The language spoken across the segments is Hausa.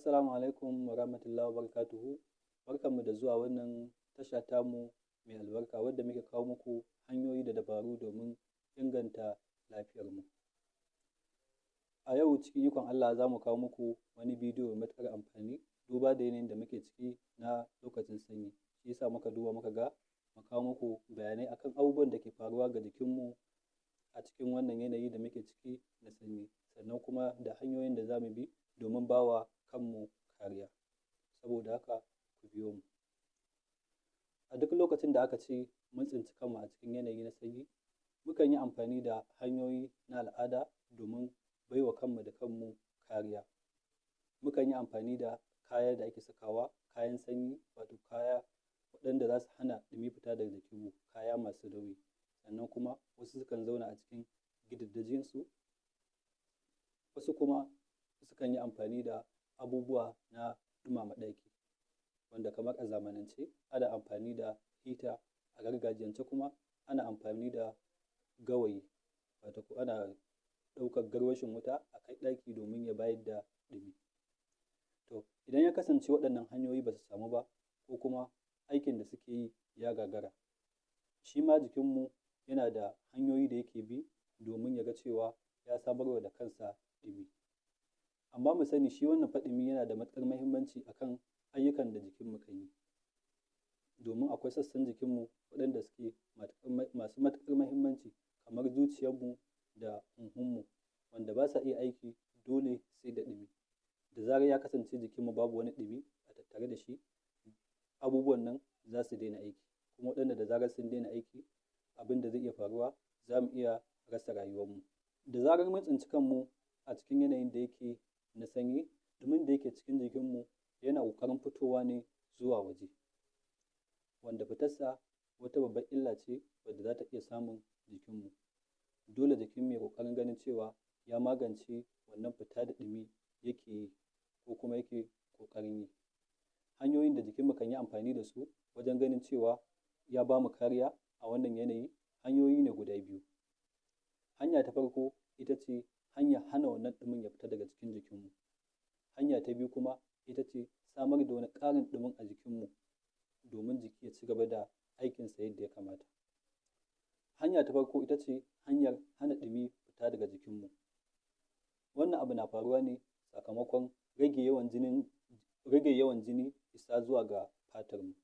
Assalamu alaikum wa rahmatullahi wa barakatuhu. Barkanmu da zuwa wannan tasha tamu mai albarka wadda muke kawo muku hanyoyi da dabaru domin inganta lafiyarmu. A yau cikin ikon Allah za mu kawo muku wani bidiyo mai matuƙar amfani duba da yanayin da muke ciki na lokacin sanyi. Shi yasa muka duba muka ga mu kawo muku bayanai akan abubuwan da ke faruwa ga jikinmu a cikin wannan yanayi da muke ciki na sanyi, sannan kuma da hanyoyin da za mu bi domin bawa kanmu kariya. Saboda haka ku biyo mu. A duk lokacin da aka ce mun tsinci kanmu a cikin yanayi na sanyi, mukan yi amfani da hanyoyi na al'ada domin baiwa kanmu da kanmu kariya. Mukan yi amfani da kaya da ake sakawa, kayan sanyi, wato kaya waɗanda za su hana ɗumi fita daga jikinmu, kaya masu nauyi. Sannan kuma wasu sukan zauna a cikin gidaddajinsu, wasu kuma sukan yi amfani da abubuwa na ɗumama ɗaki, wanda kamar a zamanance ana amfani da hita, a gargajiyance kuma ana amfani da gawayi, wato ana ɗaukar garwashin wuta a kai ɗaki domin ya bayar da ɗumi. To idan ya kasance waɗannan hanyoyi ba su samu ba, ko kuma aikin da suke yi ya gagara, shi ma jikinmu yana da hanyoyi da yake bi domin ya ga cewa ya samarwa da kansa ɗumi. Amma mu sani shi wannan fa ɗumi yana da matuƙar muhimmanci akan ayyukan da jikinmu kan yi, domin akwai sassan jikinmu waɗanda suke masu matuƙar muhimmanci kamar zuciyarmu da huhunmu, wanda ba sa iya aiki dole sai da ɗumi. Da zarar ya kasance jikinmu babu wani ɗumi a tattare da shi, abubuwan nan za su daina aiki, kuma waɗanda da zarar sun daina aiki, abin da zai iya faruwa za mu iya rasa rayuwarmu. Da zarar mun tsinci kanmu a cikin yanayin da yake na sanyi, ɗumin da yake cikin jikinmu yana ƙoƙarin fitowa ne zuwa waje, wanda fitarsa wata babbar illa ce wadda za ta iya samun jikinmu. Dole jikinmu ya ƙoƙarin ganin cewa ya magance wannan fita da ɗumi yake yi ko kuma yake ƙoƙarin yi. Hanyoyin da jikinmu kan yi amfani da su wajen ganin cewa ya ba mu kariya a wannan yanayi, hanyoyi ne guda biyu. Hanya ta farko ita ce hanyar hana wannan ɗumin ya fita daga cikin jikinmu. Hanya ta biyu kuma ita ce samar da wani ƙarin ɗumin a jikinmu domin jiki ya ci gaba da aikinsa yadda ya kamata. Hanya ta farko ita ce hanyar hana ɗumi fita daga jikinmu. Wannan abu na faruwa ne sakamakon rage yawan jini isa zuwa ga fatarmu.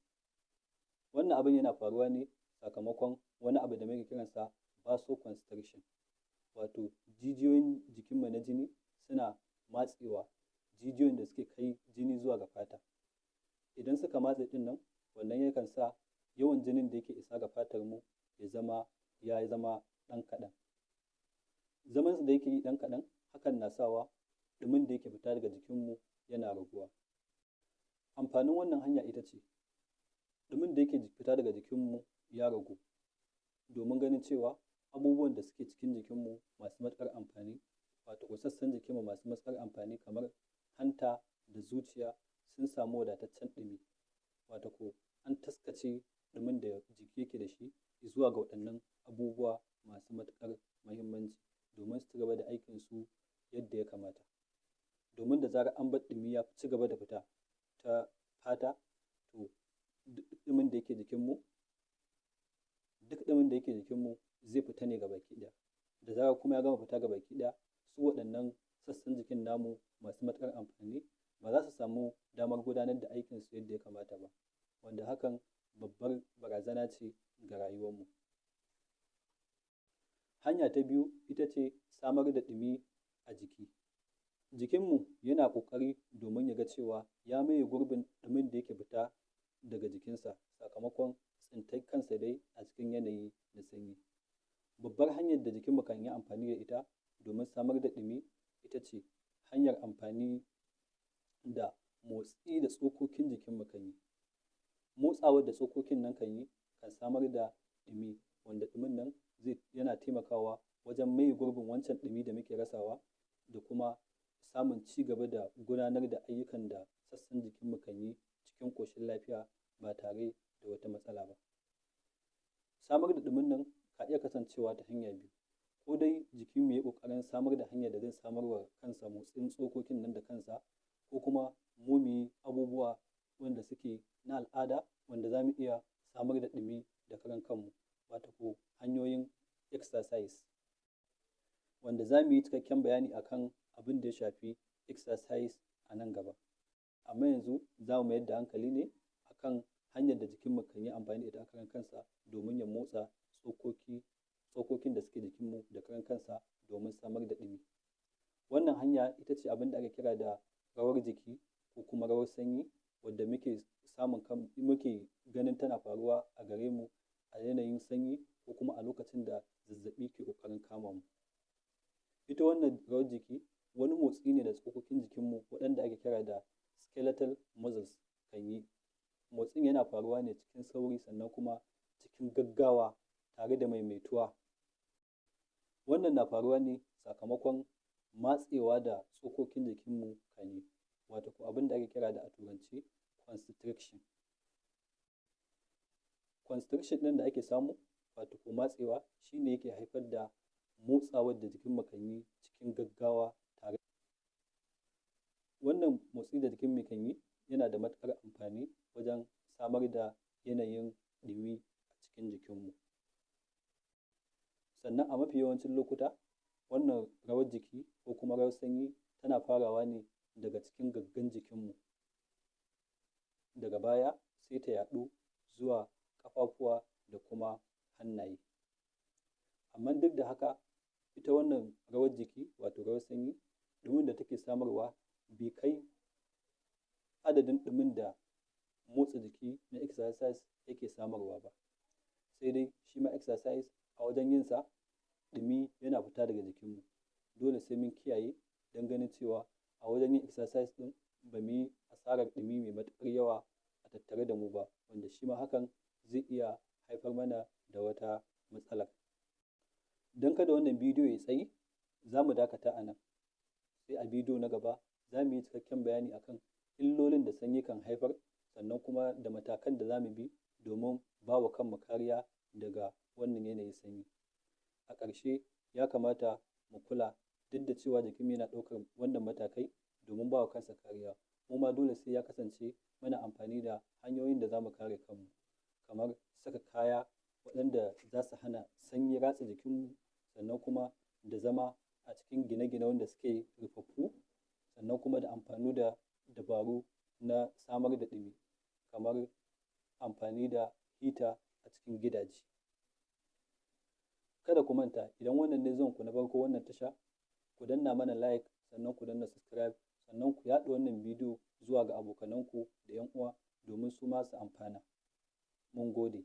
Wannan abin yana faruwa ne sakamakon wani abu da muke kiransa vasoconstriction, wato jijiyoyin jikinmu na jini suna matsewa, jijiyoyin da suke kai jini zuwa ga fata. Idan suka matse ɗin nan, wannan yakan sa yawan jinin da yake isa ga fatarmu ya zama ɗan kaɗan. Zamansu da yake yi ɗan kaɗan, hakan na sawa ɗumin da yake fita daga jikinmu yana raguwa. Amfanin wannan hanya ita ce ɗumin da yake fita daga jikinmu ya ragu, domin ganin cewa abubuwan da suke cikin jikinmu masu matuƙar amfani, wato sassan jikinmu masu matuƙar amfani kamar hanta da zuciya, sun samu wadataccen ɗumi, wato an taskace ɗumin da jiki yake da shi zuwa ga waɗannan abubuwa masu matuƙar muhimmanci domin su ci gaba da aikinsu yadda ya kamata. Domin da zarar an bar ɗumi ya ci gaba da fita ta fata, to duk ɗumin da yake jikinmu zai fita ne gabaki ɗaya. Da zarar kuma ya gama fita gabaki ɗaya, su waɗannan sassan jikin namu masu matuƙar amfani ba za su samu damar gudanar da aikinsu yadda ya kamata ba, wanda hakan babbar barazana ce ga rayuwarmu. Hanya ta biyu ita ce samar da ɗumi a jiki. Jikinmu yana ƙoƙari domin ya ga cewa ya maye gurbin ɗumin da yake fita daga jikinsa sakamakon tsintar kansa dai a cikin yanayi na sanyi. Babbar hanyar da jikinmu kan yi amfani da ita domin samar da ɗumi ita ce hanyar amfani da motsi da tsokokin jikinmu kan yi. Motsawar da tsokokin nan kan yi kan samar da ɗumi, wanda ɗumin nan yana taimakawa wajen maye gurbin wancan ɗumi da muke rasawa, da kuma samun ci gaba da gudanar da ayyukan da sassan jikinmu kan yi cikin ƙoshin lafiya ba tare da wata matsala ba. Samar da ɗumin nan ka iya kasancewa ta hanya biyu, ko dai jikinmu ya yi ƙoƙarin samar da hanyar da zai samar wa kansa motsin tsokokin nan da kansa, ko kuma mu yi abubuwa wanda suke na al'ada wanda za mu iya samar da ɗumi da karan kanmu, wato ko hanyoyin exercise, wanda za mu yi cikakken bayani akan abin da ya shafi exercise a nan gaba. Amma yanzu za mu mayar da hankali ne akan hanyar da jikinmu kan yi amfani da ita a karan kansa domin ya motsa tsokokin da suke jikinmu da karan kansa domin samar da ɗumi. Wannan hanya ita ce abin da ake kira da rawar jiki ko kuma rawar sanyi, wadda muke ganin tana faruwa a gare mu a yanayin sanyi ko kuma a lokacin da zazzaɓi ke ƙoƙarin kama mu. Ita wannan rawar jiki wani motsi ne da tsokokin jikinmu waɗanda ake kira da skeletal muscles kan yi. Motsin yana faruwa ne cikin sauri sannan kuma cikin gaggawa tare da maimaituwa. Wannan na faruwa ne sakamakon matsewa da tsokokin jikinmu kan yi, wato ko abin da ake kira da a turance constriction. Constriction ɗin da ake samu, wato ko matsewa, shi ne yake haifar da motsawar da jikinmu kan yi cikin gaggawa tare. Wannan motsi da jikinmu kan yi yana da matuƙar amfani wajen samar da yanayin ɗumi a cikin jikinmu. Sannan a mafi yawancin lokuta wannan rawar jiki ko kuma rawar sanyi tana farawa ne daga cikin gaggan jikinmu, daga baya sai ta yaɗu zuwa ƙafafuwa da kuma hannaye. Amma duk da haka ita wannan rawar jiki wato rawar sanyi, ɗumin da take samarwa bai kai adadin ɗumin da motsa jiki na exercise yake samarwa ba, sai dai shi ma exercise a wajen yinsa ɗumi yana fita daga jikinmu. Dole sai mun kiyaye don ganin cewa a wajen yin exercise ɗin ba mu yi asarar ɗumi mai matuƙar yawa a tattare da mu ba, wanda shi ma hakan zai iya haifar mana da wata matsalar. Don kada wannan bidiyo ya tsayi, za mu dakata a nan, sai a bidiyo na gaba za mu yi cikakken bayani akan illolin da sanyi kan haifar, sannan kuma da matakan da za mu bi domin ba wa kanmu kariya daga wannan yanayin sanyi. A ƙarshe ya kamata mu kula, duk da cewa jikinmu yana ɗaukar wannan matakai domin ba wa kansa kariya, mu ma dole sai ya kasance muna amfani da hanyoyin da za mu kare kanmu, kamar saka kaya waɗanda za su hana sanyi ratsa jikinmu, sannan kuma da zama a cikin gine-gine wanda suke rufaffu, sannan kuma da amfani da dabaru na samar da ɗumi, kamar amfani da hita a cikin gidaje. Kada ku manta, idan wannan ne zuwanku na farko wannan tasha, ku danna mana like, sannan ku danna subscribe, sannan ku yaɗa wannan bidiyo zuwa ga abokananku da 'yan uwa domin su ma su amfana. Mun gode.